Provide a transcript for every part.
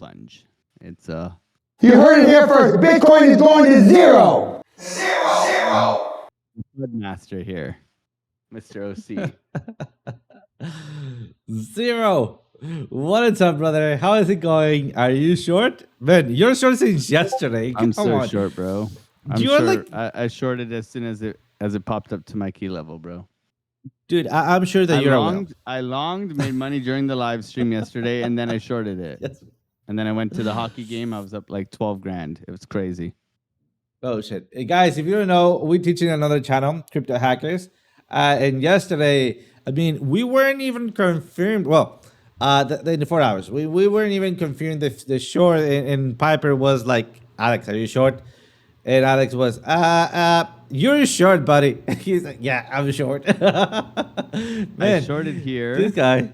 plunge. It's You heard it here first. Bitcoin is going to zero. Master here, Mr. OC. Zero. What is up, brother? How is it going? Are you short? Man, you're short since yesterday. I'm so short, bro. I'm You're short. like, I shorted as soon as it popped up to my key level, bro. dude, I'm sure that I longed, made money during the live stream yesterday, and then I shorted it. Yes. And then I went to the hockey game. I was up like 12 grand. It was crazy. Oh shit, hey, guys! If you don't know, we're teaching another channel, Crypto Hackers. And yesterday, I mean, we weren't even confirmed. Well, in the 4 hours, we weren't even confirmed the short. And Piper was like, "Alex, are you short?" And Alex was, "You're short, buddy." He's like, "Yeah, I'm short." Man, I shorted here. This guy.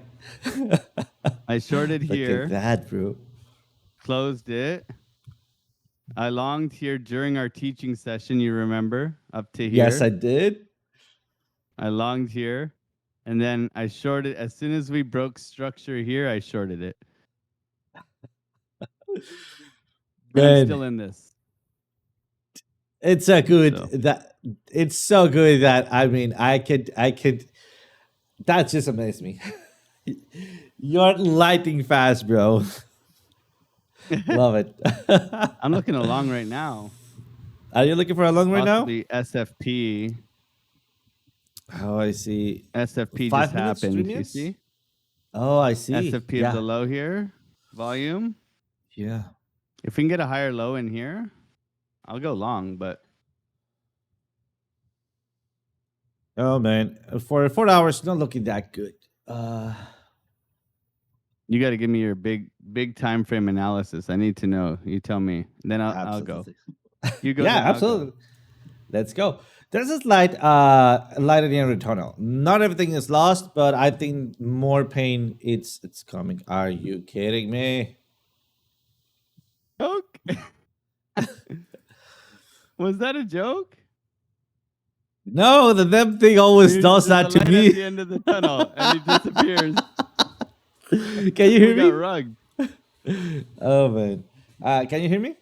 I shorted here. Look at that, bro. Closed it. I longed here during our teaching session, you remember? Up to here. Yes, I did. I longed here. And then I shorted. As soon as we broke structure here, I shorted it. I'm still in this. It's so good that it's so good that I mean I could that just amazed me. You're lightning fast, bro. Love it. I'm looking along right now. Are you looking for a long right now? SFP. Oh, I see. SFP just happened. You see? Oh, I see. SFP of the low here. Volume. Yeah. If we can get a higher low in here, I'll go long, but. Oh, man. For 4 hours, not looking that good. You got to give me your big time frame analysis. I need to know. You tell me. Then I'll go. You go. Yeah, absolutely. Let's go. There's this light at the end of the tunnel. Not everything is lost, but I think more pain it's coming. Are you kidding me? Joke? Was that a joke? No, the them thing always does that to me. At the end of the tunnel, and he disappears. Can you hear me? We got rugged. Oh man, can you hear me?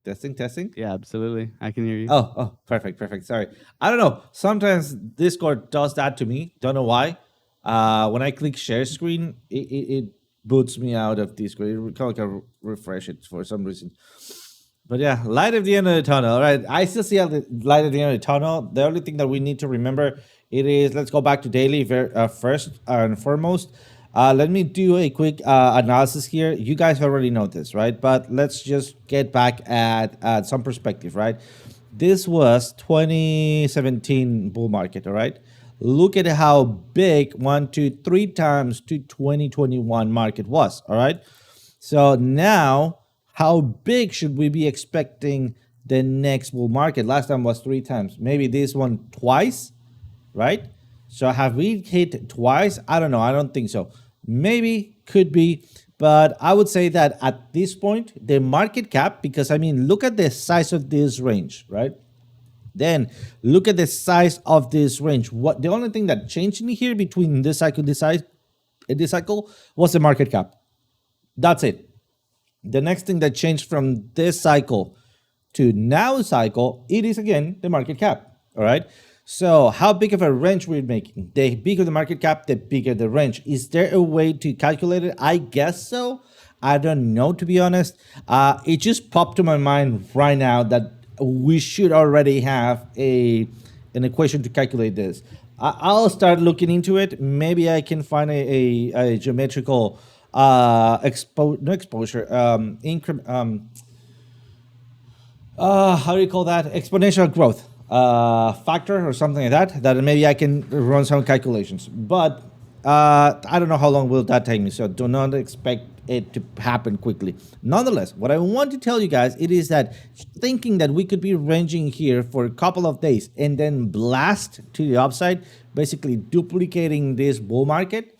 Testing. Yeah, absolutely. I can hear you. Oh, perfect. Sorry, I don't know. Sometimes Discord does that to me. Don't know why. When I click share screen, it boots me out of Discord. It kind of like refresh it for some reason. But yeah, light at the end of the tunnel. All right, I still see a light at the end of the tunnel. The only thing that we need to remember it is, let's go back to daily first and foremost. Let me do a quick analysis here. You guys already know this, right? But let's just get back at some perspective, right? This was 2017 bull market, all right? Look at how big 1, 2, 3 times to 2021 market was, all right? So now, how big should we be expecting the next bull market? Last time was 3 times. Maybe this one twice, right? So have we hit twice? I don't know. I don't think so. Maybe, could be. But I would say that at this point, the market cap, because I mean, look at the size of this range, right? Then look at the size of this range. What the only thing that changed in here between this cycle, this cycle was the market cap. That's it. The next thing that changed from this cycle to now cycle, it is again the market cap. All right. So how big of a range we're making? The bigger the market cap, the bigger the range. Is there a way to calculate it? I guess so. I don't know, to be honest. It just popped to my mind right now that we should already have an equation to calculate this. I'll start looking into it. Maybe I can find a geometrical exposure how do you call that, exponential growth factor or something like that maybe I can run some calculations, but I don't know how long will that take me, so do not expect it to happen quickly. Nonetheless, what I want to tell you guys, it is that thinking that we could be ranging here for a couple of days and then blast to the upside, basically duplicating this bull market,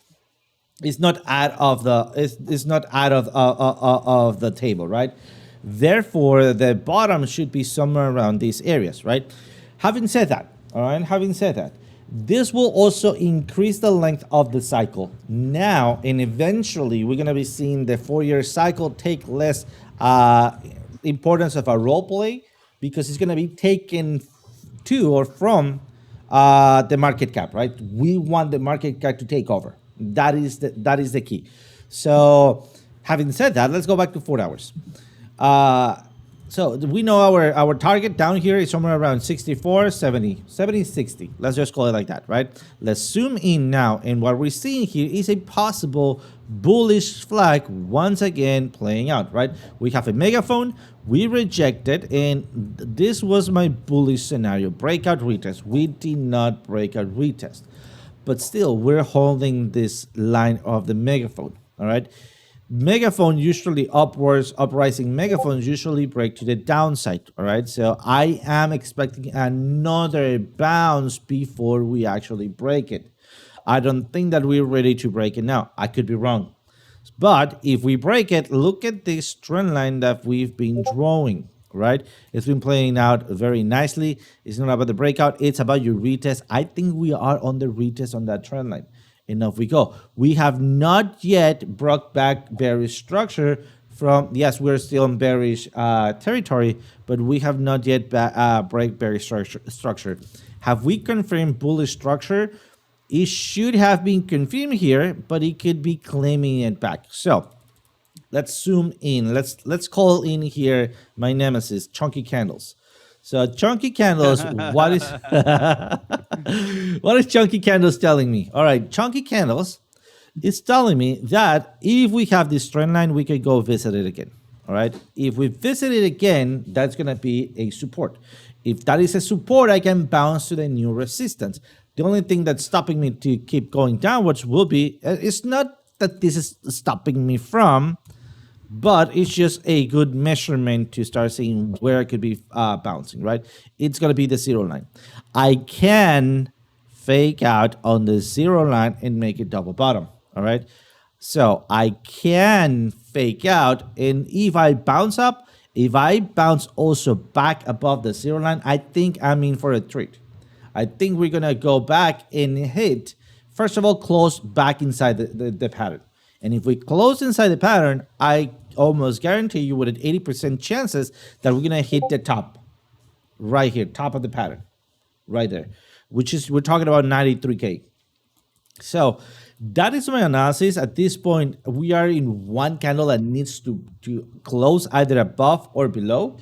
is not out of the table, right? Therefore, the bottom should be somewhere around these areas, right? Having said that, all right, This will also increase the length of the cycle. Now and eventually, we're gonna be seeing the 4-year cycle take less importance of a role play because it's gonna be taken to or from the market cap, right? We want the market cap to take over. That is the key. So, having said that, let's go back to 4 hours. So we know our target down here is somewhere around 64, 70, 70, 60. Let's just call it like that, right? Let's zoom in now. And what we're seeing here is a possible bullish flag once again playing out, right? We have a megaphone, we rejected, and this was my bullish scenario. Breakout retest. We did not break out retest. But still, we're holding this line of the megaphone, all right? Megaphone usually uprising megaphones usually break to the downside, all right? So I am expecting another bounce before we actually break it. I don't think that we're ready to break it now. I could be wrong. But if we break it, look at this trend line that we've been drawing, right? It's been playing out very nicely. It's not about the breakout. It's about your retest. I think we are on the retest on that trend line. And off we go. We have not yet broke back bearish structure from, yes, we're still in bearish territory, but we have not yet break bearish structure. Have we confirmed bullish structure? It should have been confirmed here, but it could be claiming it back. So let's zoom in. Let's call in here my nemesis, chunky candles. So chunky candles, what is what is chunky candles telling me? All right, chunky candles is telling me that if we have this trend line, we could go visit it again. All right, if we visit it again, that's gonna be a support. If that is a support, I can bounce to the new resistance. The only thing that's stopping me to keep going downwards will be, it's not that this is stopping me from, but it's just a good measurement to start seeing where I could be bouncing, right? It's going to be the 0 line. I can fake out on the 0 line and make it double bottom, all right? So I can fake out, and if I bounce up, if I bounce also back above the 0 line, I think I'm in for a treat. I think we're going to go back and hit, first of all, close back inside the pattern. And if we close inside the pattern, I almost guarantee you with an 80% chances that we're going to hit the top right here, top of the pattern, right there, which is, we're talking about 93K. So that is my analysis. At this point, we are in one candle that needs to close either above or below.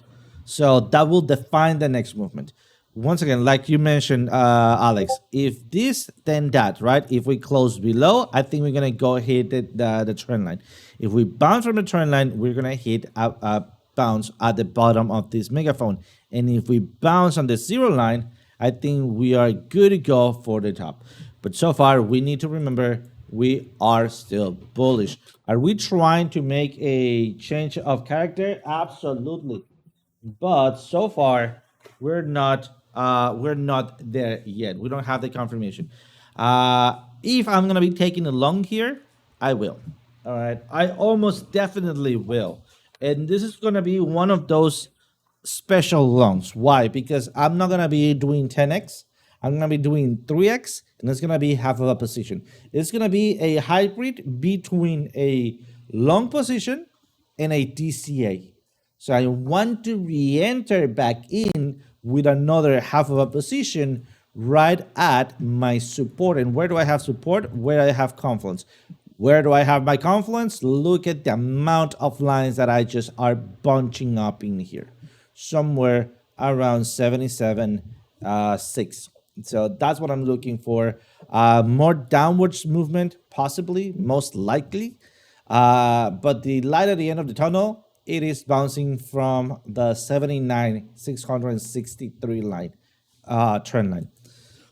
So that will define the next movement. Once again, like you mentioned, Alex, if this, then that, right? If we close below, I think we're going to go hit the trend line. If we bounce from the trend line, we're going to hit a bounce at the bottom of this megaphone. And if we bounce on the 0 line, I think we are good to go for the top. But so far, we need to remember we are still bullish. Are we trying to make a change of character? Absolutely. But so far, we're not there yet. We don't have the confirmation. If I'm gonna be taking a long here, I will. All right, I almost definitely will. And this is gonna be one of those special longs. Why? Because I'm not gonna be doing 10x. I'm gonna be doing 3x, and it's gonna be half of a position. It's gonna be a hybrid between a long position and a DCA. So I want to re-enter back in with another half of a position right at my support. And where do I have support? Where I have confluence. Where do I have my confluence? Look at the amount of lines that I just are bunching up in here. Somewhere around 77.6. So that's what I'm looking for. More downwards movement, possibly, most likely. But the light at the end of the tunnel, it is bouncing from the 79,663 line, trend line.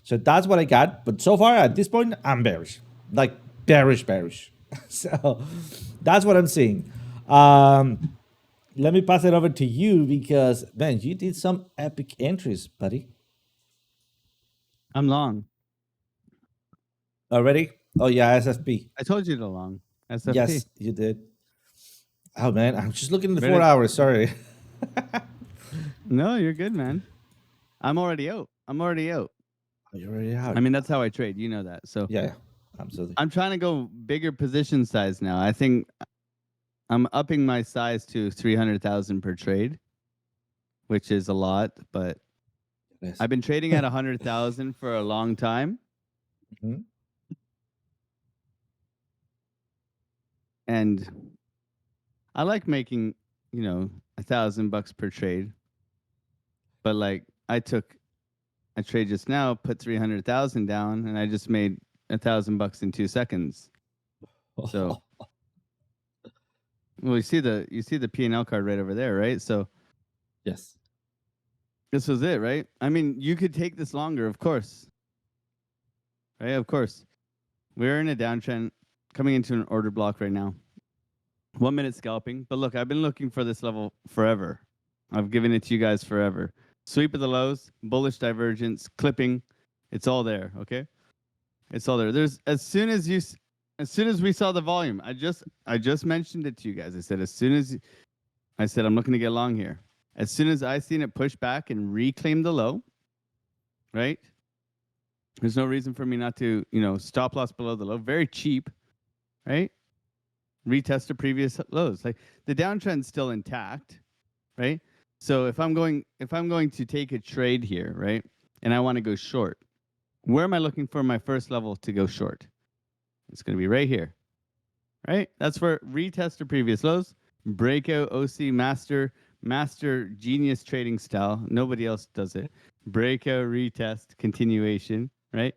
So that's what I got. But so far at this point, I'm bearish, like bearish. So that's what I'm seeing. Let me pass it over to you because, man, you did some epic entries, buddy. I'm long. Already? Oh, yeah, SFP. I told you to long. SFP. Yes, you did. Oh, man, I'm just looking at the 4 hours. Sorry. No, you're good, man. I'm already out. You're already out. I mean, that's how I trade. You know that. So Yeah, absolutely. I'm trying to go bigger position size now. I think I'm upping my size to 300,000 per trade, which is a lot, but Yes. I've been trading at 100,000 for a long time. Mhm. And I like making, $1,000 per trade. But like I took a trade just now, put 300,000 down, and I just made $1,000 in 2 seconds. So, well, you see the P&L card right over there, right? So Yes. this was it, right? I mean, you could take this longer, of course, right? Of course, we're in a downtrend, coming into an order block right now. 1 minute scalping, but look, I've been looking for this level forever. I've given it to you guys forever. Sweep of the lows, bullish divergence, clipping, it's all there. Okay. It's all there. There's as soon as we saw the volume, I just mentioned it to you guys. I said I'm looking to get long here. As soon as I seen it push back and reclaim the low, right? There's no reason for me not to, stop loss below the low. Very cheap, right? Retest the previous lows. Like the downtrend's still intact, right? So if I'm going to take a trade here, right? And I want to go short, where am I looking for my first level to go short? It's going to be right here, right? That's for retest the previous lows, breakout OC master genius trading style. Nobody else does it. Breakout, retest, continuation, right?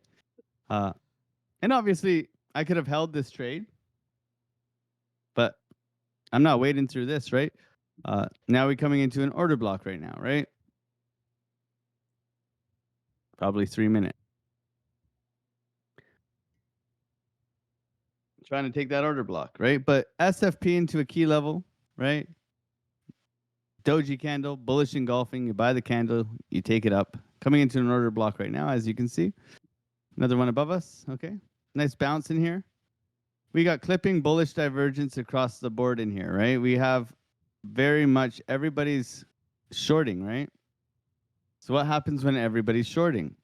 And obviously I could have held this trade, but I'm not waiting through this, right? Now we're coming into an order block right now, right? Probably 3 minutes. Trying to take that order block, right? But SFP into a key level, right? Doji candle, bullish engulfing. You buy the candle, you take it up. Coming into an order block right now, as you can see. Another one above us. Okay. Nice bounce in here. We got clipping, bullish divergence across the board in here, right? We have very much everybody's shorting, right? So what happens when everybody's shorting?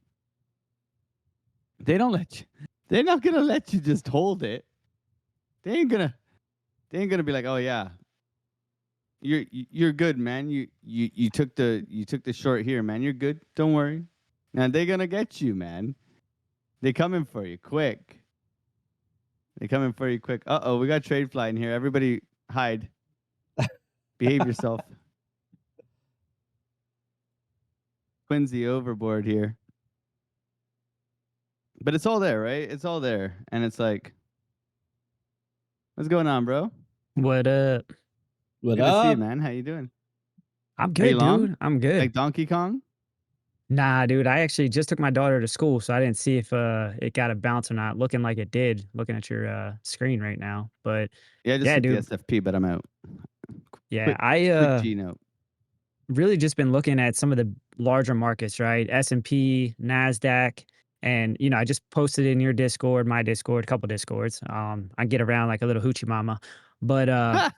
They don't let you. They're not gonna let you just hold it. They ain't gonna be like, oh yeah, you're good, man. You took the short here, man. You're good. Don't worry. Now they're gonna get you, man. They coming for you quick. They coming for you quick. Uh-oh, we got trade fly in here. Everybody hide. Behave yourself. Quincy overboard here. But it's all there, right? It's all there. And it's like, what's going on, bro? What up? What Good to see you, up? man. How you doing? I'm Are you good, long? dude. I'm good. Like Donkey Kong? Nah, dude. I actually just took my daughter to school, so I didn't see if it got a bounce or not. Looking like it did, looking at your screen right now. But Yeah, I just yeah, hit the dude. SFP, but I'm out. Yeah, Quick G note. really just been looking at some of the larger markets, right? S&P, Nasdaq, and I just posted in your Discord, my Discord, a couple Discords. I get around like a little hoochie mama, but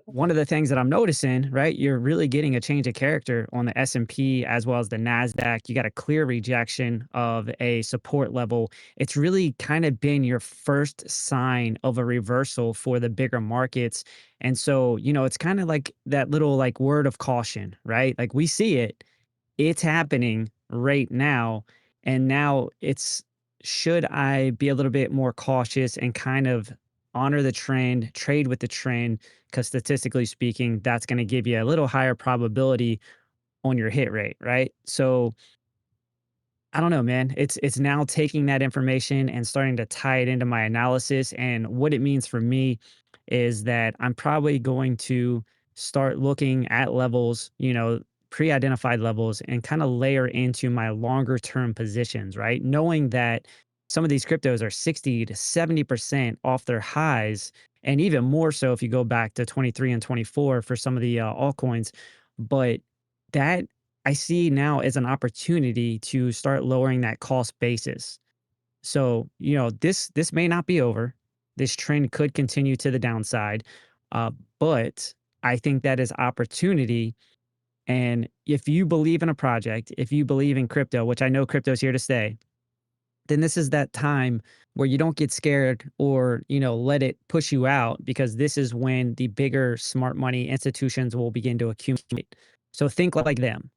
one of the things that I'm noticing, right, you're really getting a change of character on the S&P as well as the Nasdaq. You got a clear rejection of a support level. It's really kind of been your first sign of a reversal for the bigger markets. And so, it's kind of like that little like word of caution, right? Like we see it, it's happening right now. And now it's, should I be a little bit more cautious and kind of honor the trend, trade with the trend? Because statistically speaking, that's going to give you a little higher probability on your hit rate, right? So I don't know, man. It's now taking that information and starting to tie it into my analysis. And what it means for me is that I'm probably going to start looking at levels, pre-identified levels and kind of layer into my longer term positions, right? Knowing that some of these cryptos are 60 to 70% off their highs, and even more so if you go back to 23 and 24 for some of the altcoins. But that I see now as an opportunity to start lowering that cost basis. So, this may not be over. This trend could continue to the downside. But I think that is opportunity And if you believe in a project, if you believe in crypto, which I know crypto is here to stay, then this is that time where you don't get scared or, let it push you out, because this is when the bigger smart money institutions will begin to accumulate. So think like them.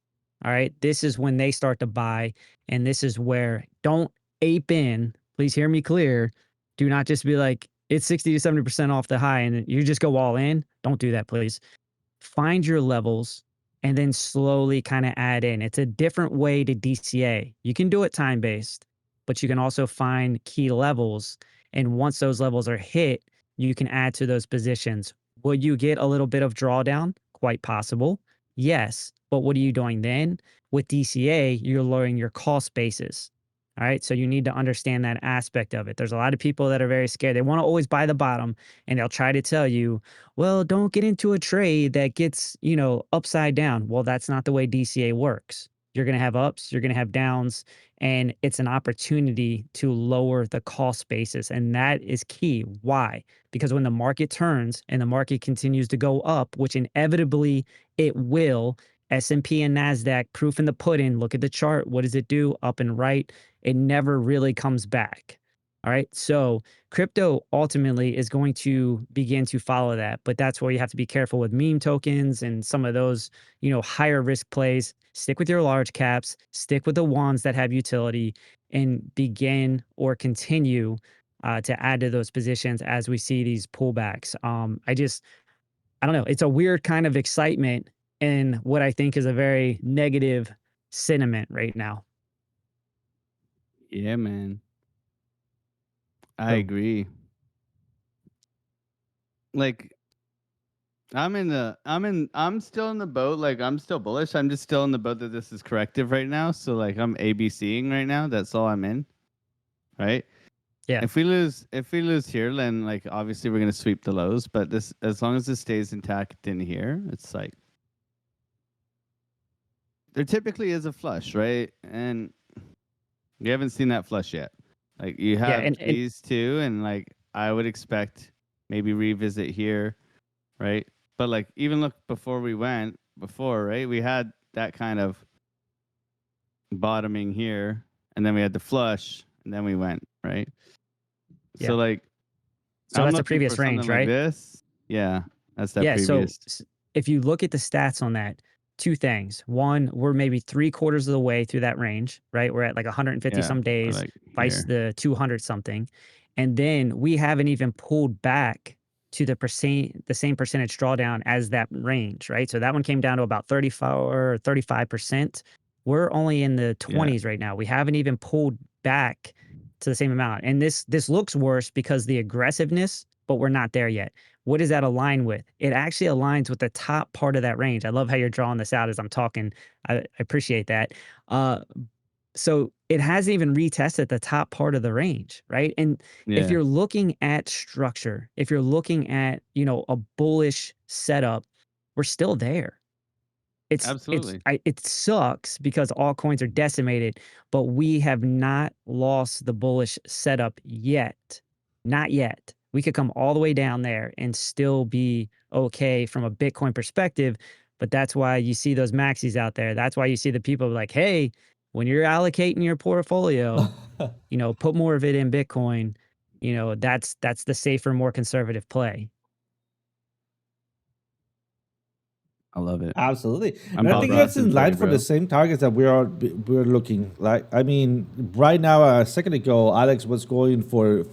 All right. This is when they start to buy. And this is where, don't ape in. Please hear me clear. Do not just be like, it's 60 to 70% off the high and you just go all in. Don't do that, please. Find your levels and then slowly kind of add in. It's a different way to DCA. You can do it time based, but you can also find key levels. And once those levels are hit, you can add to those positions. Will you get a little bit of drawdown? Quite possible. Yes. But what are you doing then? With DCA, you're lowering your cost basis. All right. So you need to understand that aspect of it. There's a lot of people that are very scared. They want to always buy the bottom and they'll try to tell you, well, don't get into a trade that gets, upside down. Well, that's not the way DCA works. You're going to have ups, you're going to have downs, and it's an opportunity to lower the cost basis. And that is key. Why? Because when the market turns and the market continues to go up, which inevitably it will, S&P and NASDAQ, proof in the pudding, look at the chart. What does it do? Up and right. It never really comes back. All right. So crypto ultimately is going to begin to follow that, but that's where you have to be careful with meme tokens and some of those, higher risk plays. Stick with your large caps, stick with the ones that have utility, and begin or continue to add to those positions as we see these pullbacks. I don't know. It's a weird kind of excitement in what I think is a very negative sentiment right now. Yeah, man. I So agree. Like I'm still in the boat. Like I'm still bullish. I'm just still in the boat that this is corrective right now. So like I'm ABCing right now. That's all I'm in. Right? yeah, If we lose here, then like obviously we're gonna sweep the lows. But this, as long as this stays intact in here, it's like there typically is a flush, right? And we haven't seen that flush yet. Like you yeah, have and these two, and like I would expect maybe revisit here, right? But like even look before we went before, right? We had that kind of bottoming here, and then we had the flush, and then we went, right? yeah. So like So I'm that's the looking for previous something range, like right? this. Yeah, that's that Yeah, so previous. if you look at the stats on that, two things. One, we're maybe 3/4 of the way through that range, right? We're at like 150 Yeah, some or days, like vice here. the 200 something. And then we haven't even pulled back to the same percentage drawdown as that range, right? So that one came down to about 34 or 35%. We're only in the Yeah, 20s right now. We haven't even pulled back to the same amount. And this looks worse because the aggressiveness, but we're not there yet. What does that align with? It actually aligns with the top part of that range. I love how you're drawing this out as I'm talking. I appreciate that. Uh, so it hasn't even retested the top part of the range, right? And if yeah, you're looking at structure, if you're looking at, a bullish setup, we're still there. absolutely. It sucks because all coins are decimated, but we have not lost the bullish setup yet. Not yet. We could come all the way down there and still be okay from a Bitcoin perspective, but that's why you see those maxis out there. That's why you see the people like, "Hey, when you're allocating your portfolio, put more of it in Bitcoin." That's the safer, more conservative play. I love it. Absolutely, I'm and I Bob think that's Ross and in line Ferry, for the bro. same targets that we're looking like. I mean, right now, a second ago, Alex was going for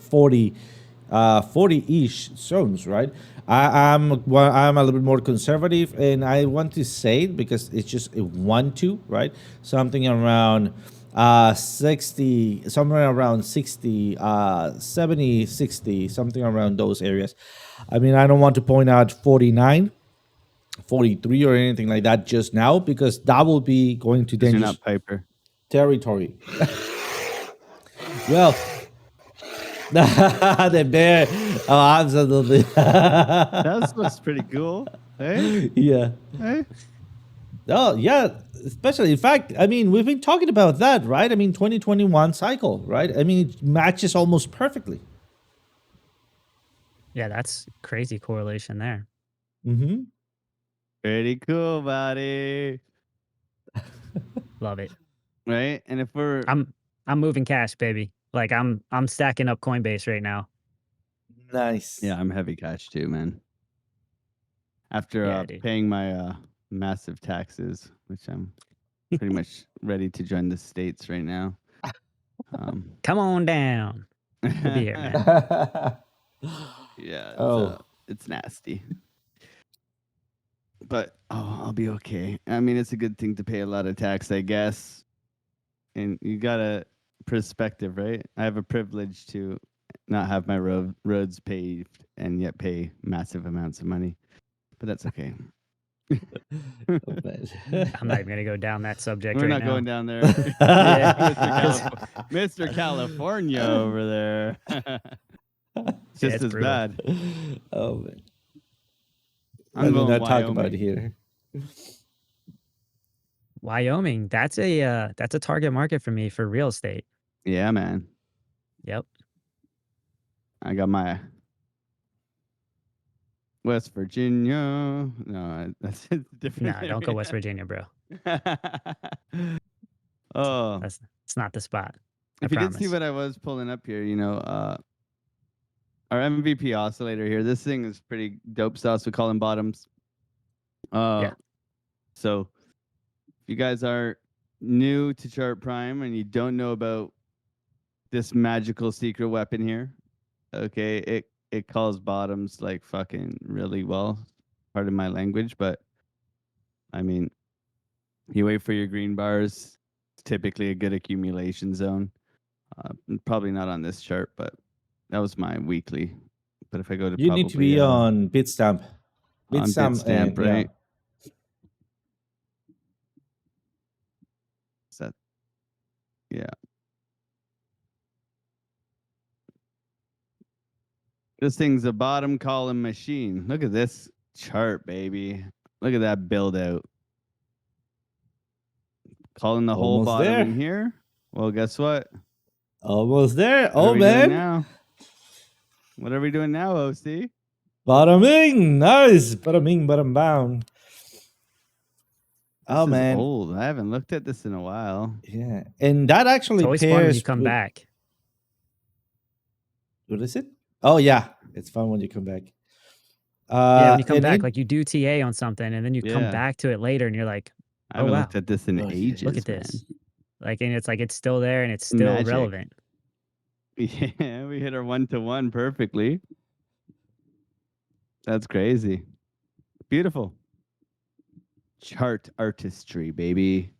40-ish zones, right? I'm a little bit more conservative, and I want to say it because it's just a 1-2, right? Something around 60, somewhere around 60, 70, 60, something around those areas. I mean, I don't want to point out 49, 43 or anything like that just now because that will be going to Because you're dangerous not Piper. territory. Well, the bear. Oh, absolutely. That looks pretty cool. Hey, Yeah. hey. Oh, yeah. Especially, in fact, I mean, we've been talking about that, right? I mean, 2021 cycle, right? I mean, it matches almost perfectly. Yeah, that's crazy correlation there. Mm-hmm. Pretty cool, buddy. Love it. Right? And if we're I'm moving cash, baby. Like I'm stacking up Coinbase right now. Nice. yeah, I'm heavy cash too, man. After Yeah, dude. paying my massive taxes, which I'm pretty much ready to join the States right now. Come on down. We'll be here, man. Yeah, Oh. it's nasty. But I'll be okay. I mean, it's a good thing to pay a lot of tax, I guess. And you got a perspective, right? I have a privilege to not have my roads paved and yet pay massive amounts of money. But that's okay. Oh, man. I'm not even gonna go down that subject We're right not now. going down there. Yeah. Mr. California over there. It's just it's as brutal. bad. Oh man. I'm Let me going not talk about Wyoming. it here. Wyoming, that's a target market for me for real estate. Yeah, man. Yep. I got my West Virginia. No, that's a different. No, don't go West Virginia, bro. Oh, It's not the spot. I if you did see promise. what I was pulling up here, our MVP oscillator here. This thing is pretty dope sauce. We call them bottoms. Yeah. So if you guys are new to Chart Prime and you don't know about this magical secret weapon here, okay, it calls bottoms like fucking really well. Pardon my language, but I mean, you wait for your green bars. It's typically a good accumulation zone. Probably not on this chart, but that was my weekly. But if I go to You need to be on Bitstamp. on Bitstamp, yeah. right? Is that, yeah. This thing's a bottom column machine. Look at this chart, baby. Look at that build out. Calling the whole Almost bottom there. in here. Well, guess what? Almost there. What Oh are we doing man. now? What are we doing now, OC? Bottoming. Nice. Bottoming, bottom bound. This Oh is man. old. I haven't looked at this in a while. Yeah. And that It's actually always fun when pairs you come with, back. what is it? Oh yeah. It's fun when you come back. Yeah, when you come and back, it- like you do TA on something and then you come Yeah. back to it later and you're like, I oh haven't wow, looked at this in Oh, yeah. ages. look at man. this. Like, and it's like it's still there and it's still Magic. relevant. Yeah, we hit our 1-to-1 perfectly. That's crazy. Beautiful. Chart artistry, baby.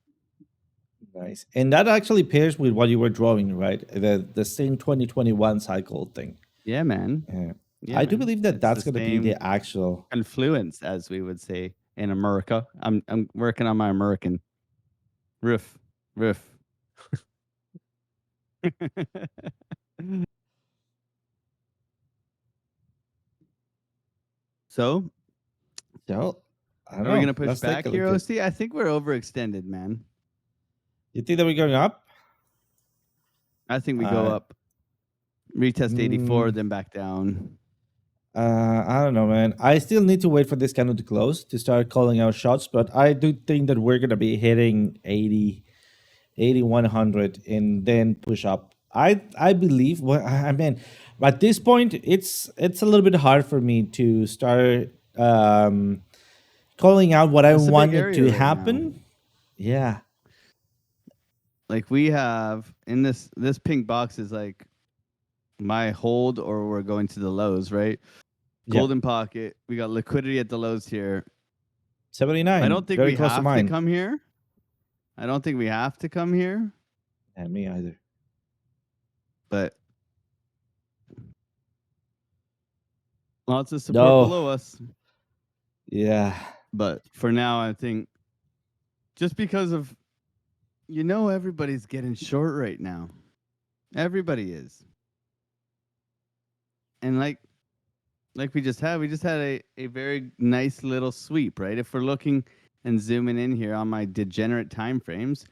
Nice. And that actually pairs with what you were drawing, right? The same 2021 cycle thing. Yeah, man. Yeah. Yeah, I do man. believe that It's that's the going to be the same actual. confluence, as we would say in America. I'm working on my American. Roof. So, So, I don't are we know. gonna push Let's take back a here, look at- OC? I think we're overextended, man. You think that we're going up? I think we go up, retest 84, mm, then back down. I don't know, man. I still need to wait for this candle to close to start calling out shots, but I do think that we're going to be hitting 80, 100 and then push up. I believe, well, I mean, at this point, it's a little bit hard for me to start calling out what I It's a big wanted area to right happen. now. Yeah. Like we have in this pink box is like my hold, or we're going to the lows, right? Yep. Golden pocket. We got liquidity at the lows here. 79. I don't think very we close to have to mine. come here. I don't think we have to come here, Yeah, me either. but lots of support No. below us. Yeah. But for now, I think just because of, everybody's getting short right now. Everybody is. And like we just had a very nice little sweep, right? If we're looking and zooming in here on my degenerate time frames,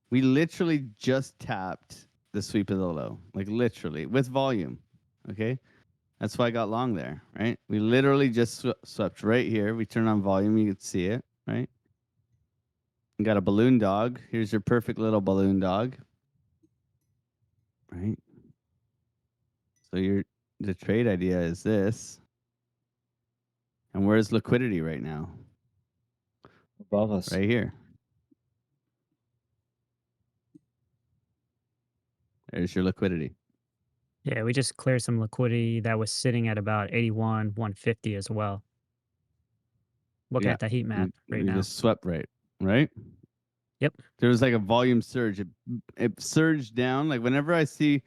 we literally just tapped the sweep of the low, like literally with volume. Okay. That's why I got long there, right? We literally just swept right here. We turn on volume, you can see it, right? You got a balloon dog. Here's your perfect little balloon dog, right? So the trade idea is this. And where's liquidity right now? Above us. Right here. There's your liquidity. Yeah, we just cleared some liquidity that was sitting at about 81, 150 as well. Looking Yeah. at the heat map right We now. just swept right? Yep. There was like a volume surge. It surged down. Like whenever I see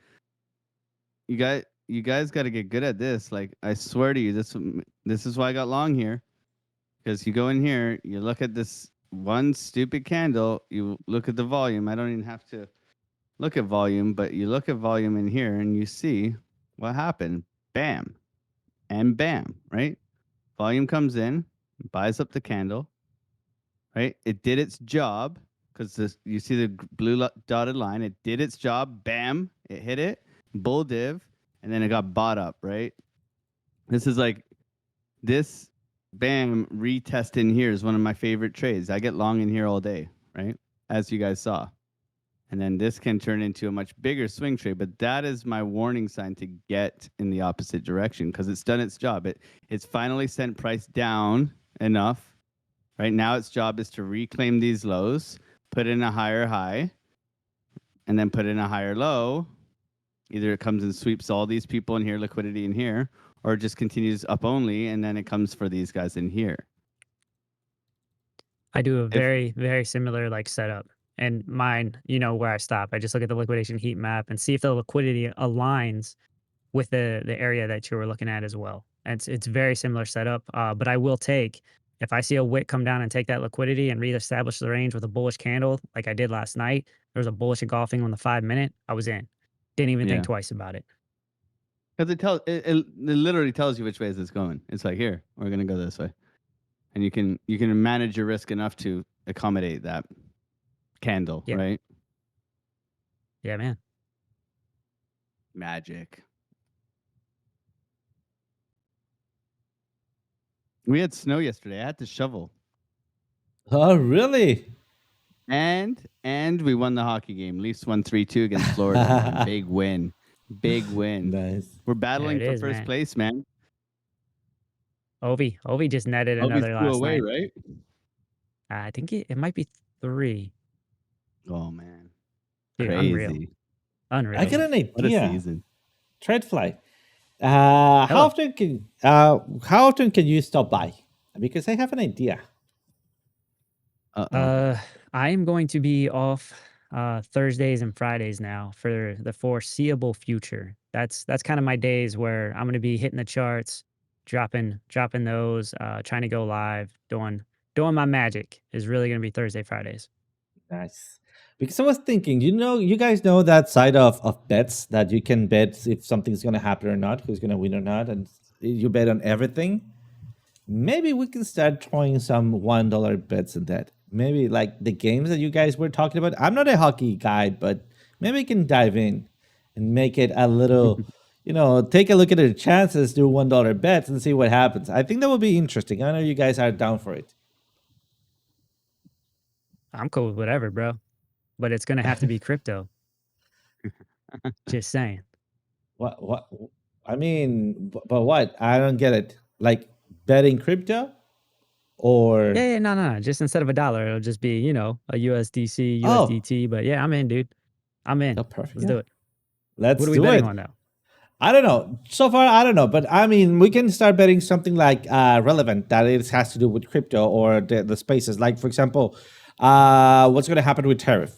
you guys got to get good at this. Like I swear to you, this is why I got long here. Because you go in here, you look at this one stupid candle, you look at the volume. I don't even have to look at volume, but you look at volume in here and you see what happened. Bam. And bam, right? Volume comes in, buys up the candle, right? It did its job because you see the blue dotted line. It did its job. Bam, it hit it, bull div, and then it got bought up, right? This is like this bam retest in here is one of my favorite trades. I get long in here all day, right? As you guys saw. And then this can turn into a much bigger swing trade, but that is my warning sign to get in the opposite direction because it's done its job. It's finally sent price down enough. Right now, its job is to reclaim these lows, put in a higher high, and then put in a higher low. Either it comes and sweeps all these people in here, liquidity in here, or it just continues up only, and then it comes for these guys in here. I do a If very, very similar like setup. And mine, where I stop. I just look at the liquidation heat map and see if the liquidity aligns with the area that you were looking at as well. And it's very similar setup. But I will take if I see a wick come down and take that liquidity and reestablish the range with a bullish candle, like I did last night. There was a bullish engulfing on the 5 minute. I was in. Didn't even think yeah, twice about it. because it literally tells you which way it's going. It's like here we're gonna go this way, and you can manage your risk enough to accommodate that candle, Yeah. right? Yeah, man. Magic. We had snow yesterday. I had to shovel. Oh, really? And we won the hockey game. Leafs won 3-2 against Florida, man. Big win. Big win. Nice. We're There battling it for is, first man. place, man. Ovi just netted Ovi's another 2 last away, night. right? I think it might be 3. Oh man. Dude, unreal. Crazy. I Unreal. got an What a idea. season. Treadfly. Hello. How often can you stop by? Because I have an idea. Uh-oh. I am going to be off Thursdays and Fridays now for the foreseeable future. That's kind of my days where I'm going to be hitting the charts, dropping those, trying to go live, doing my magic is really going to be Thursday, Fridays. Nice. Because I was thinking, you guys know that side of bets that you can bet if something's going to happen or not, who's going to win or not, and you bet on everything. Maybe we can start throwing some $1 bets in that. Maybe like the games that you guys were talking about. I'm not a hockey guy, but maybe we can dive in and make it a little, take a look at the chances, do $1 bets and see what happens. I think that would be interesting. I know you guys are down for it. I'm cool with whatever, bro. But it's going to have to be crypto. Just saying. What? I mean, but what? I don't get it. Like betting crypto or Yeah, no. Just instead of a dollar, it'll just be, a USDC, oh, USDT. But yeah, I'm in, dude. I'm in. oh, perfect. Let's Yeah, do it. What let's are we do betting it. on now? I don't know. So far, I don't know, but I mean, we can start betting something like relevant that it has to do with crypto or the spaces. Like, for example, what's going to happen with tariff?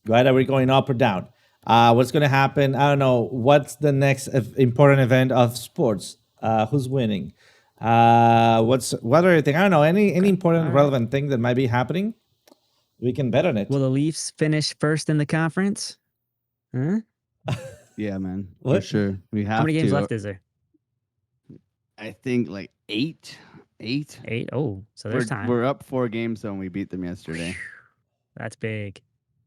Right? Are we going up or down? What's going to happen? I don't know. What's the next important event of sports? Who's winning? What other thing? I don't know. Any Okay. important All right. relevant thing that might be happening? We can bet on it. Will the Leafs finish first in the conference? Huh? Yeah, man. For What? sure. We have How many games to. left is there? I think like 8. 8. 8. Oh, so there's time. We're up 4 games though, and we beat them yesterday. That's big.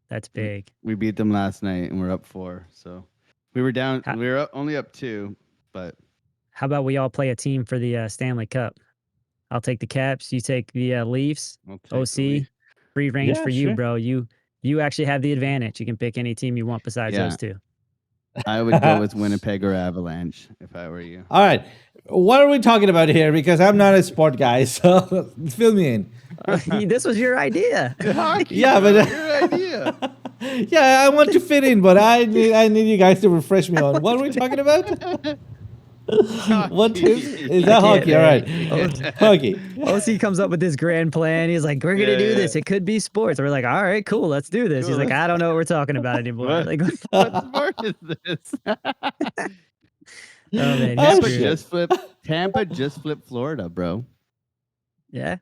That's big. We beat them last night and we're up 4. So we were down How, we were only up 2, but How about we all play a team for the Stanley Cup? I'll take the Caps. You take the Leafs. I'll take the OC. Leaf. Free range Yeah, for you, sure. bro. You actually have the advantage. You can pick any team you want besides Yeah. those two. I would go with Winnipeg or Avalanche if I were you. All right. What are we talking about here? Because I'm not a sport guy, so fill me in. This was your idea. Hockey, Yeah, bro, but your idea. yeah, I want to fit in, but I need you guys to refresh me on what are we talking about? What tips? Is that I can't, hockey? All right, man. hockey. OC comes up with this grand plan. He's like, "We're gonna do this. It could be sports." We're like, "All right, cool, let's do this." He's Cool, like, "I don't know what we're talking about anymore." What? Like, What sport is this? oh man, Oh, he's Tampa shit. just flipped. Tampa just flipped Florida, bro. yeah,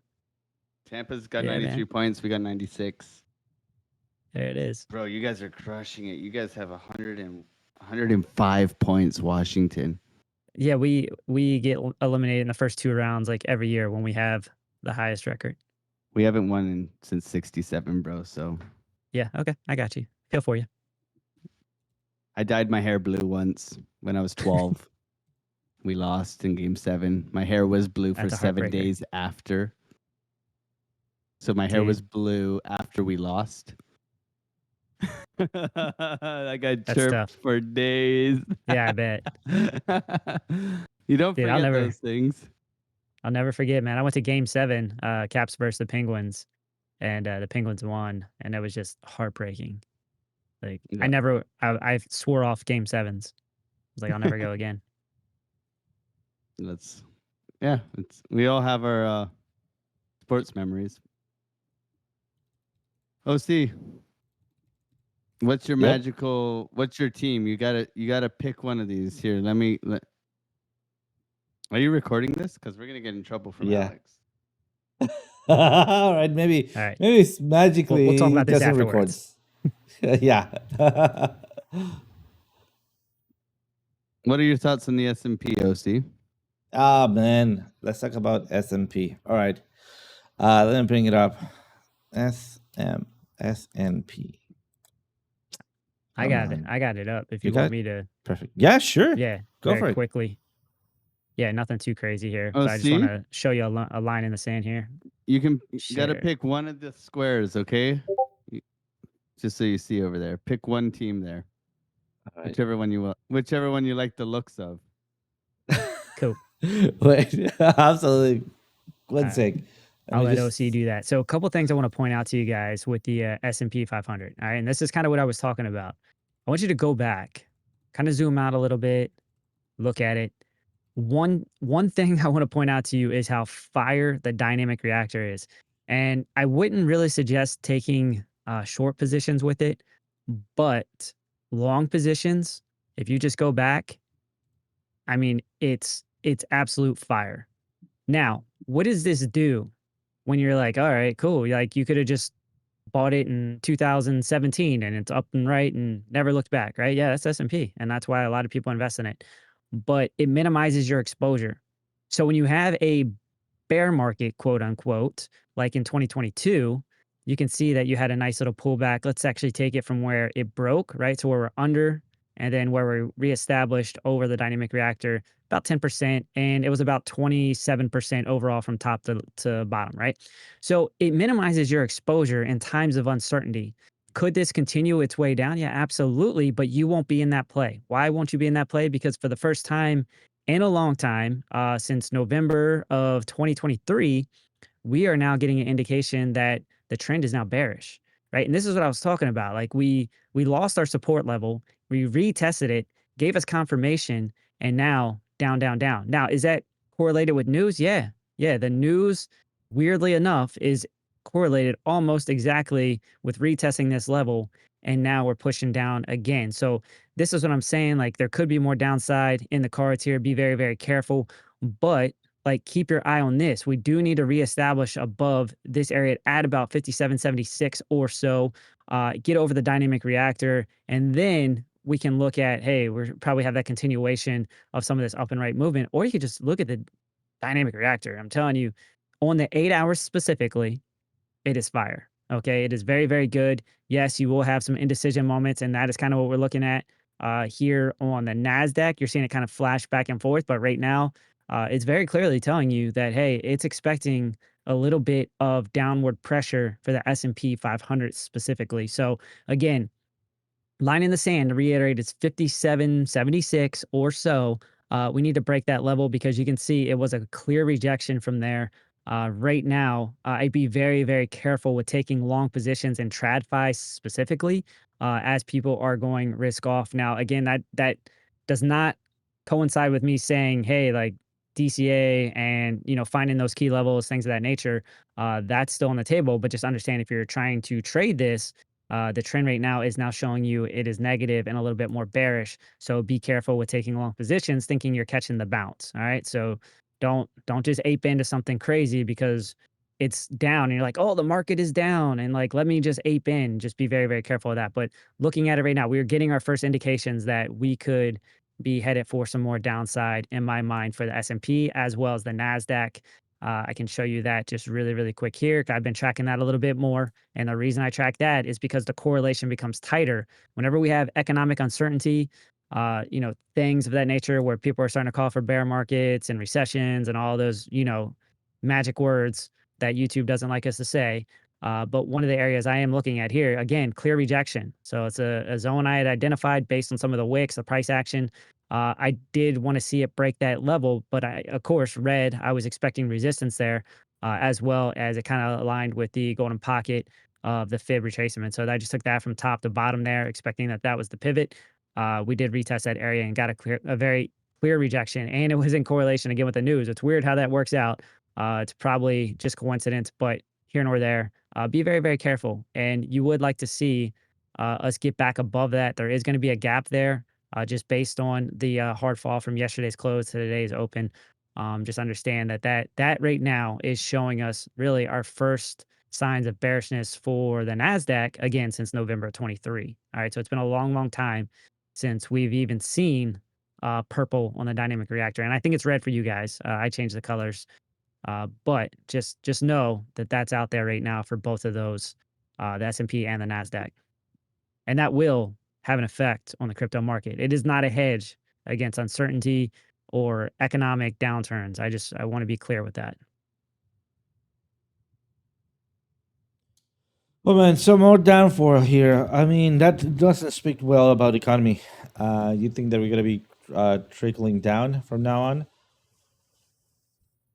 Tampa's got Yeah, 93 man. points. We got 96. there it is. Bro, you guys are crushing it. You guys have 105 points, Washington. Yeah, we get eliminated in the first 2 rounds like every year when we have the highest record. We haven't won since 67, bro. So Yeah, okay, I got you. Feel for you. I dyed my hair blue once when I was 12. We lost in game 7. My hair was blue for That's a 7 heartbreaker. days after. So my hair was blue after we lost. I got That's chirped tough. for days. Yeah, I bet. You don't Dude, forget those things. I'll never forget, man. I went to Game 7, Caps versus the Penguins, and the Penguins won, and it was just heartbreaking. Like Yeah. I swore off Game 7s. I was like, I'll never go again. We all have our sports memories. OC, what's your Yep. what's your team? You gotta pick one of these here. Are you recording this? Because we're gonna get in trouble from Yeah. Alex. All right, maybe All right. it's magically We'll talk about it this doesn't afterwards. record. Yeah. What are your thoughts on the S&P, OC? Ah, man, let's talk about S&P. All right, let me bring it up. S&P. I got it. I got it up. If You you got want it? me to, Perfect. Yeah, sure. yeah, Go very for it. quickly. Yeah, nothing too crazy here. Oh, But I just want see? to show you a line in the sand here. You gotta Share. pick one of the squares, okay? Just so you see over there. Pick one team there. All right. Whichever one you like the looks of. Cool. Wait, absolutely. One right. sec. I'll let OC do that. So a couple things I want to point out to you guys with the S&P 500. All right, and this is kind of what I was talking about. I want you to go back, kind of zoom out a little bit, look at it. One thing I want to point out to you is how fire the dynamic reactor is, and I wouldn't really suggest taking short positions with it, but long positions. If you just go back, I mean, it's absolute fire. Now, what does this do when you're like, all right, cool. Like you could have just bought it in 2017 and it's up and right and never looked back, right? Yeah, that's S&P, and that's why a lot of people invest in it. But it minimizes your exposure. So when you have a bear market, quote unquote, like in 2022, you can see that you had a nice little pullback. Let's actually take it from where it broke, right? So where we're under and then where we reestablished over the dynamic reactor, about 10%. And it was about 27% overall from top to bottom, right? So it minimizes your exposure in times of uncertainty. Could this continue its way down? Yeah, absolutely. But you won't be in that play. Why won't you be in that play? Because for the first time in a long time, since November of 2023, we are now getting an indication that the trend is now bearish, right? And this is what I was talking about. Like we lost our support level, we retested it, gave us confirmation, and now down, down, down. Now, is that correlated with news? Yeah. Yeah. The news, weirdly enough, is correlated almost exactly with retesting this level. And now we're pushing down again. So this is what I'm saying. Like there could be more downside in the cards here. Be very, very careful. But like keep your eye on this. We do need to reestablish above this area at about 57.76 or so. Get over the dynamic reactor, and then we can look at, hey, we probably have that continuation of some of this up and right movement, or you could just look at the dynamic reactor. I'm telling you, on the 8 hours specifically, it is fire. Okay, it is very, very good. Yes, you will have some indecision moments, and that is kind of what we're looking at. Here on the NASDAQ, you're seeing it kind of flash back and forth, but right now, it's very clearly telling you that, hey, it's expecting a little bit of downward pressure for the S&P 500 specifically. So again, line in the sand, to reiterate, it's 57.76 or so. We need to break that level because you can see it was a clear rejection from there. Right now, I'd be very, very careful with taking long positions in TradFi specifically, as people are going risk off. Now, again, that does not coincide with me saying, hey, like DCA and finding those key levels, things of that nature. That's still on the table, but just understand if you're trying to trade this, the trend right now is now showing you it is negative and a little bit more bearish. So be careful with taking long positions, thinking you're catching the bounce. All right. So don't just ape into something crazy because it's down and you're like, oh, the market is down. And like, let me just ape in. Just be very, very careful of that. But looking at it right now, we're getting our first indications that we could be headed for some more downside in my mind for the S&P as well as the NASDAQ. I can show you that just really, really quick here. I've been tracking that a little bit more. And the reason I track that is because the correlation becomes tighter. Whenever we have economic uncertainty, things of that nature where people are starting to call for bear markets and recessions and all those, magic words that YouTube doesn't like us to say. But one of the areas I am looking at here, again, clear rejection. So it's a zone I had identified based on some of the wicks, the price action. I did want to see it break that level, but of course, I was expecting resistance there, as well as it kind of aligned with the golden pocket of the fib retracement. So I just took that from top to bottom there, expecting that was the pivot. We did retest that area and got a very clear rejection, and it was in correlation again with the news. It's weird how that works out. It's probably just coincidence, but here nor there. Be very, very careful, and you would like to see us get back above that. There is going to be a gap there, just based on the hard fall from yesterday's close to today's open. Just understand that right now is showing us really our first signs of bearishness for the Nasdaq again since November 23. All right, so it's been a long, long time since we've even seen purple on the dynamic reactor, and I think it's red for you guys. I changed the colors, but just know that that's out there right now for both of those, the S&P and the Nasdaq, and that will have an effect on the crypto market. It is not a hedge against uncertainty or economic downturns. I want to be clear with that. Well, man, some more downfall here. I mean, that doesn't speak well about the economy. You think that we're going to be trickling down from now on?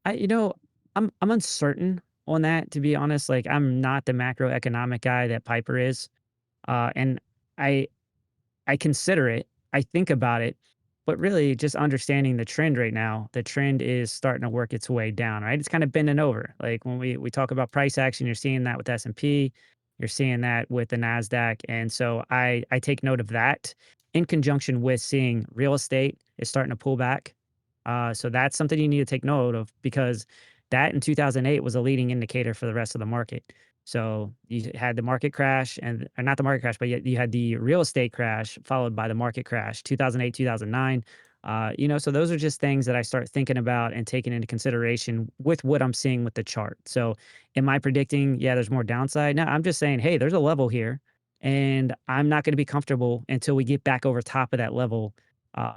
I you know, I'm uncertain on that, to be honest. Like I'm not the macroeconomic guy that Piper is. And I I consider it, I think about it, but really just understanding the trend right now, the trend is starting to work its way down, right? It's kind of bending over. Like when we talk about price action, you're seeing that with S&P, you're seeing that with the Nasdaq, and so I take note of that in conjunction with seeing real estate is starting to pull back. So that's something you need to take note of because that in 2008 was a leading indicator for the rest of the market. So you had the market crash and or not the market crash, but yet you had the real estate crash followed by the market crash, 2008, 2009. So those are just things that I start thinking about and taking into consideration with what I'm seeing with the chart. So am I predicting, yeah, there's more downside? No, I'm just saying, hey, there's a level here and I'm not going to be comfortable until we get back over top of that level,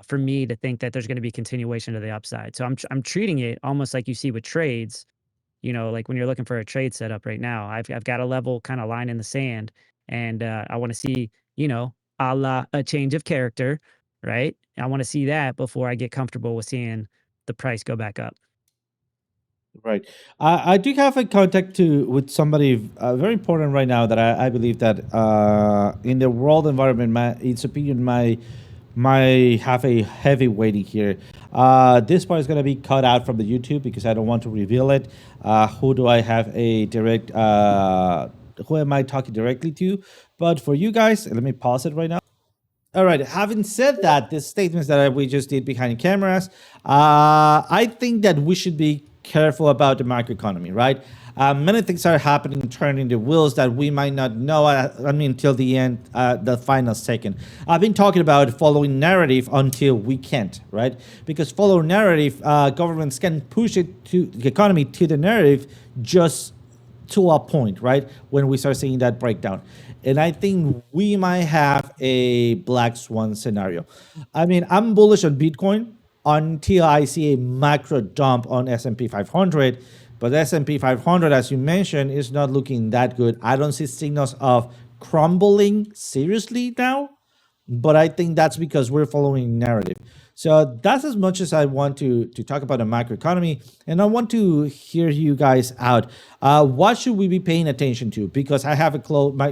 for me to think that there's going to be continuation to the upside. So I'm treating it almost like you see with trades, like when you're looking for a trade setup right now, I've got a level kind of line in the sand, and I want to see, a la a change of character, right? I want to see that before I get comfortable with seeing the price go back up. Right. I do have a contact with somebody very important right now that I believe that in the world environment, its opinion might have a heavy weighting here. This part is going to be cut out from the YouTube because I don't want to reveal it. Who do I have a direct? Who am I talking directly to? But for you guys, let me pause it right now. All right. Having said that, the statements that we just did behind cameras, I think that we should be careful about the macroeconomy, right? Many things are happening, turning the wheels that we might not know. Until the end, the final second. I've been talking about following narrative until we can't, right? Because follow narrative, governments can push it to the economy to the narrative just to a point, right, when we start seeing that breakdown. And I think we might have a black swan scenario. I mean, I'm bullish on Bitcoin until I see a macro dump on S&P 500. But S&P 500, as you mentioned, is not looking that good. I don't see signals of crumbling seriously now, but I think that's because we're following narrative. So that's as much as I want to talk about the macroeconomy, and I want to hear you guys out. What should we be paying attention to? Because I have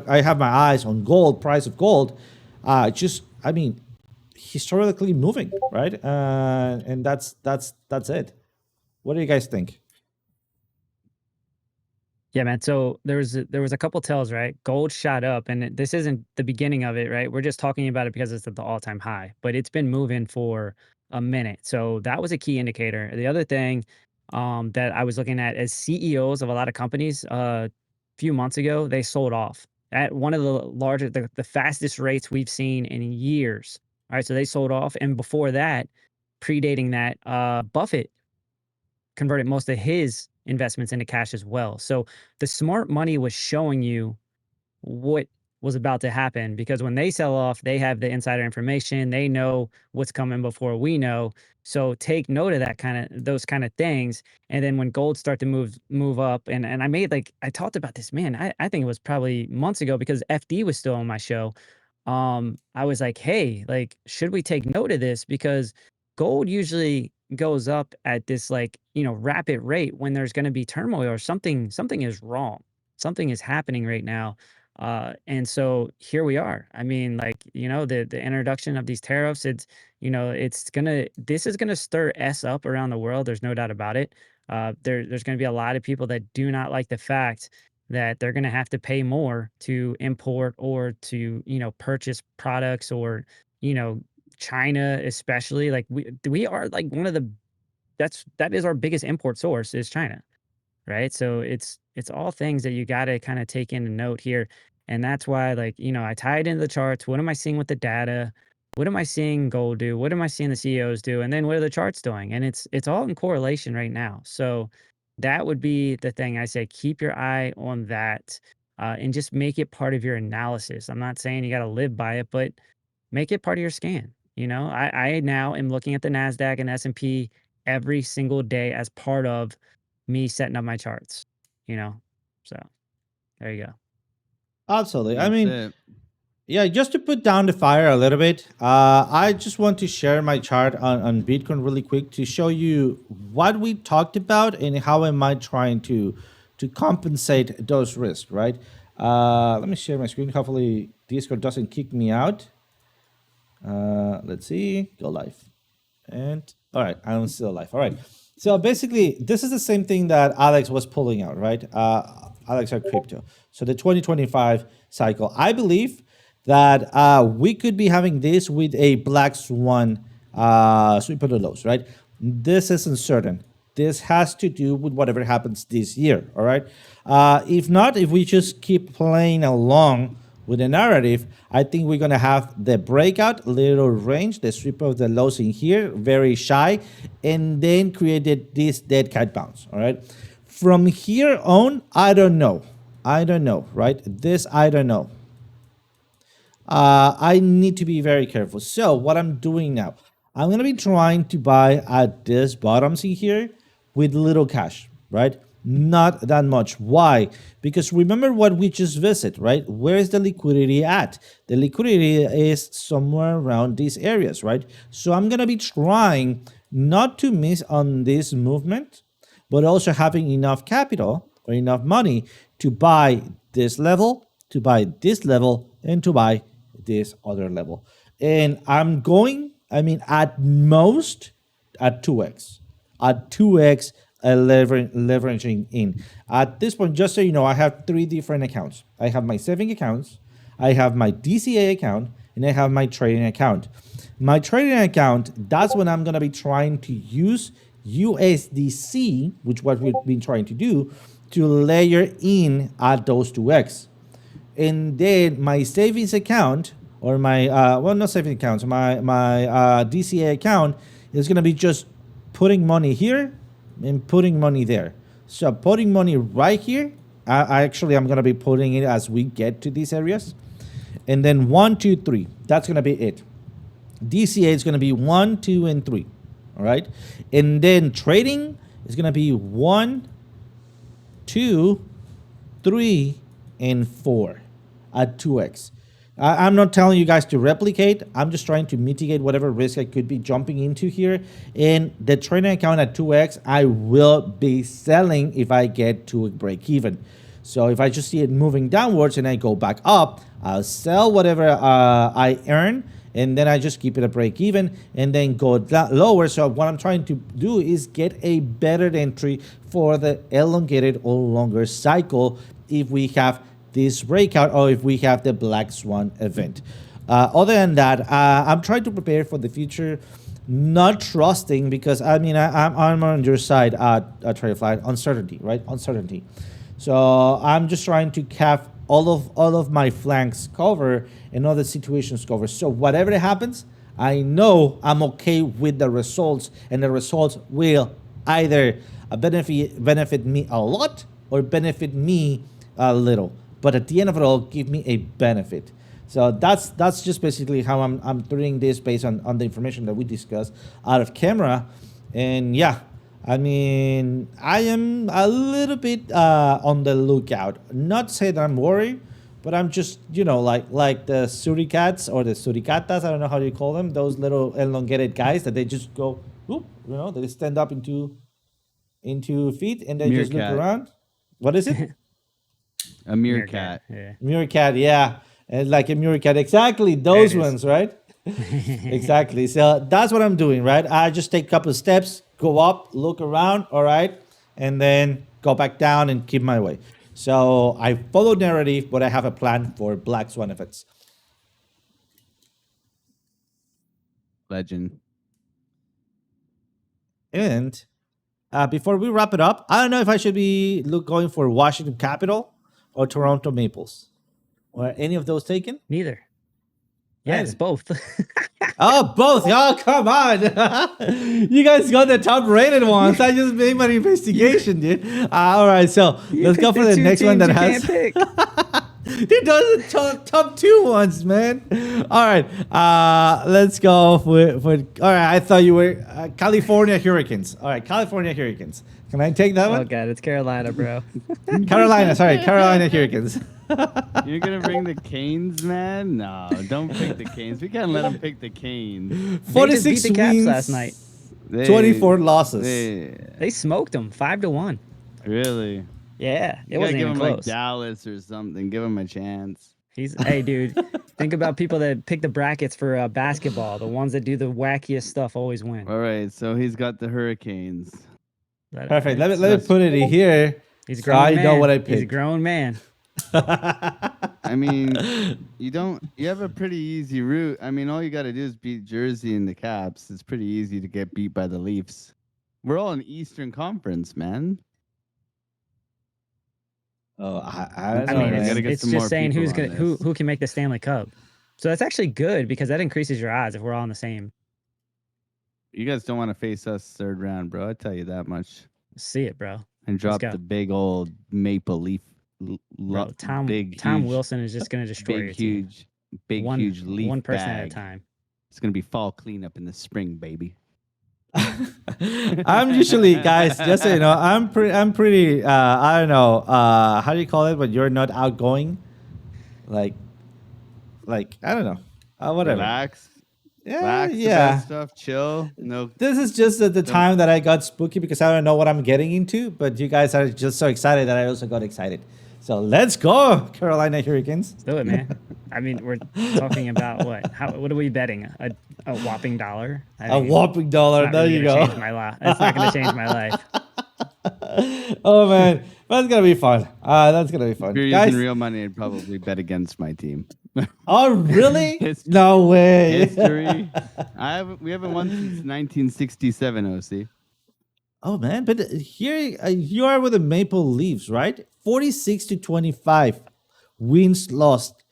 I have my eyes on gold, price of gold. I mean, historically moving, right? And that's it. What do you guys think? Yeah, man. So there was a couple tells, right? Gold shot up, and this isn't the beginning of it, right? We're just talking about it because it's at the all-time high, but it's been moving for a minute. So that was a key indicator. The other thing that I was looking at as CEOs of a lot of companies a few months ago, they sold off at one of the largest, the fastest rates we've seen in years. All right, so they sold off, and before that, predating that, Buffett converted most of his investments into cash as well. So the smart money was showing you what was about to happen, because when they sell off, they have the insider information. They know what's coming before we know. So take note of that those kind of things. And then when gold start to move up, and I talked about this, man, I think it was probably months ago because FD was still on my show. I was like, hey, like, should we take note of this? Because gold usually goes up at this, like, rapid rate when there's going to be turmoil or something is wrong. Something is happening right now. And so here we are. I mean, like, the introduction of these tariffs, this is gonna stir S up around the world. There's no doubt about it. There's gonna be a lot of people that do not like the fact that they're gonna have to pay more to import or to, purchase products, or, you know, China especially. Like, we are like one of the that is our biggest import source, is China, right? So it's all things that you got to kind of take into note here. And that's why, like, I tie it into the charts. What am I seeing with the data? What am I seeing gold do? What am I seeing the CEOs do? And then what are the charts doing? And it's all in correlation right now. So that would be the thing I say: keep your eye on that, and just make it part of your analysis. I'm not saying you got to live by it, but make it part of your scan. I now am looking at the NASDAQ and S&P every single day as part of me setting up my charts, you know? So there you go. Absolutely. I That's mean, it. yeah, just to put down the fire a little bit, I just want to share my chart on Bitcoin really quick to show you what we talked about and how am I trying to compensate those risks, right? Let me share my screen. Hopefully Discord doesn't kick me out. Let's see, go live. And all right, I'm still alive. All right. So basically, this is the same thing that Alex was pulling out, right? Alex at crypto. So the 2025 cycle. I believe that we could be having this with a black swan sweep of the lows, right? This isn't certain. This has to do with whatever happens this year, all right? If not, if we just keep playing along with the narrative, I think we're gonna have the breakout, little range, the sweep of the lows in here, very shy, and then created this dead cat bounce, all right? From here on, I don't know, right? This, I don't know. I need to be very careful. So what I'm doing now, I'm gonna be trying to buy at this bottoms in here with little cash, right? Not that much. Why? Because remember what we just visited, right? Where is the liquidity at? The liquidity is somewhere around these areas, right? So I'm gonna be trying not to miss on this movement, but also having enough capital or enough money to buy this level, to buy this level, and to buy this other level. And I'm going, I mean, at most at 2x, leveraging in. At this point, just so you know, I have 3 different accounts. I have my saving accounts, I have my DCA account, and I have my trading account. My trading account, that's when I'm gonna be trying to use USDC, which what we've been trying to do, to layer in at those 2x. And then my savings account, or my well, not savings accounts, my DCA account is gonna be just putting money here and putting money there. So putting money right here I'm gonna be putting it as we get to these areas, and then 1, 2, 3. That's gonna be it. DCA is gonna be 1, 2, and 3. All right, and then trading is gonna be 1, 2, 3, and 4 at 2x. I'm not telling you guys to replicate. I'm just trying to mitigate whatever risk I could be jumping into here. In the trading account at 2x, I will be selling if I get to a break even. So if I just see it moving downwards and I go back up, I'll sell whatever I earn, and then I just keep it a break even and then go lower. So what I'm trying to do is get a better entry for the elongated or longer cycle if we have this breakout or if we have the black swan event. Other than that, I'm trying to prepare for the future, not trusting, because I mean I'm on your side at TradeFly. Uncertainty, right? Uncertainty. So I'm just trying to have all of my flanks covered and other situations covered. So whatever happens, I know I'm okay with the results, and the results will either benefit me a lot or benefit me a little. But at the end of it all, give me a benefit. So that's just basically how I'm doing this based on the information that we discussed out of camera. And yeah, I mean, I am a little bit on the lookout. Not to say that I'm worried, but I'm just, you know, like the suricats or the suricatas, I don't know how you call them, those little elongated guys that they just go, whoop, you know, they stand up into feet and they just look Meerkat. around. What is it? A meerkat. Yeah. Meerkat, yeah. And like a meerkat, exactly. Those ones, right? Exactly. So that's what I'm doing, right? I just take a couple of steps, go up, look around, all right, and then go back down and keep my way. So I follow narrative, but I have a plan for black swan events. Legend. And before we wrap it up, I don't know if I should be going for Washington Capital or Toronto Maples. Or any of those taken? Neither. Yeah, it's Neither. both. Oh, both. Oh, come on. You guys got the top rated ones. I just made my investigation, dude. All right, so let's go for the next one that has. Dude, those are top 2 ones, man. All right, let's go for. All right, I thought you were California Hurricanes. All right, California Hurricanes. Can I take that Oh one? god, it's Carolina, bro. Carolina, sorry, Carolina Hurricanes. You're gonna bring the Canes, man? No, don't pick the Canes. We can't let them pick the Canes. 46 they just beat the Caps wins last night. 24 losses. They smoked them 5-1. Really? Yeah, You it gotta wasn't give even him close. like Dallas or something. Give him a chance. Hey, dude, think about people that pick the brackets for basketball. The ones that do the wackiest stuff always win. All right, so he's got the Hurricanes. Perfect. Let me put it in here. He's a so grown I man. know what I He's a picked. grown man. I mean, you have a pretty easy route. I mean, all you got to do is beat Jersey and the Caps. It's pretty easy to get beat by the Leafs. We're all in Eastern Conference, man. Oh, I That's don't I know, mean, right. man. Gotta get it's some just more saying people who's on gonna this. who can make the Stanley Cup. So that's actually good because that increases your odds if we're all in the same. You guys don't want to face us 3rd round, bro. I tell you that much. See it, bro. And drop go. the big old Maple Leaf. Bro, Tom huge, Wilson is just gonna destroy your team. huge leaf 1% bag. at a time. It's gonna be fall cleanup in the spring, baby. I'm usually, guys, just so you know, I'm pretty I don't know, how do you call it when you're not outgoing? Like I don't know. Whatever. Relax. Yeah, Relax yeah. about stuff. Chill. No. This is just at the time that I got spooky because I don't know what I'm getting into, but you guys are just so excited that I also got excited. So let's go, Carolina Hurricanes. Let's do it, man. I mean, we're talking about what are we betting? A whopping $1? A whopping $1. There you go. Change my life. It's not gonna change my life. Oh man, that's gonna be fun. That's gonna be fun. If you're Guys, using real money, I'd probably bet against my team. oh really? History. No way. History. We haven't won since 1967, OC. Oh man, but here you are with the Maple Leafs, right? 46-25 wins lost.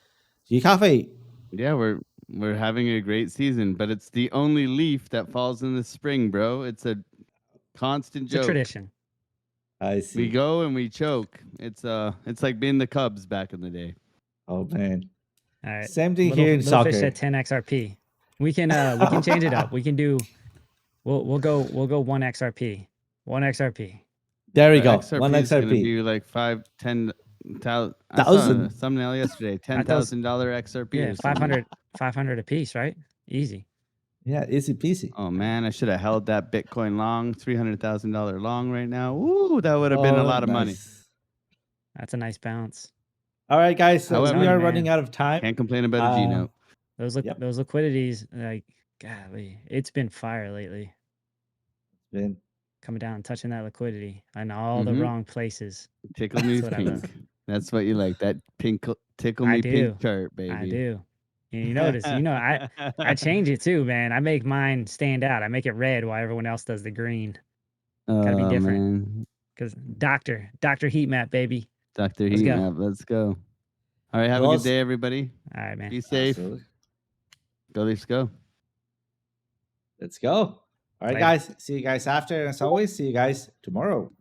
You have a Yeah, we're having a great season, but it's the only leaf that falls in the spring, bro. It's a constant It's a joke. tradition. I see. We go and we choke. It's like being the Cubs back in the day. Oh man. All right. Same thing little, here in little fish soccer. at 10 XRP. We can change it up. We can do. We'll go 1 XRP. 1 XRP. There we The go. XRP One is gonna XRP. be like 5-10,000. I saw a Thousand. thumbnail yesterday. I thought it was- $10,000 XRP Yeah, or something. 500 a piece, right? Easy. Yeah, easy peasy. Oh man, I should have held that Bitcoin long, $300,000 long right now. Ooh, that would have been a lot of money. Nice. That's a nice bounce. All right, guys. So However, we are man, running out of time. Can't complain about a G note. Yep. Those liquidities, like, golly, it's been fire lately. Been Coming down and touching that liquidity in all the Mhm. wrong places. Tickle me what I love. pink. That's what you like. That pink tickle I me do. pink chart, baby. I do. And you notice, I change it too, man. I make mine stand out. I make it red while everyone else does the green. Gotta be different. Man. Because Dr. Heat Map, baby. Dr. Let's Heat go. Map. Let's go. All right, have a Well, good day, everybody. All right, man. Be safe. absolutely. Go Leafs, go. Let's go. All right, Later. guys. See you guys after. As always, see you guys tomorrow.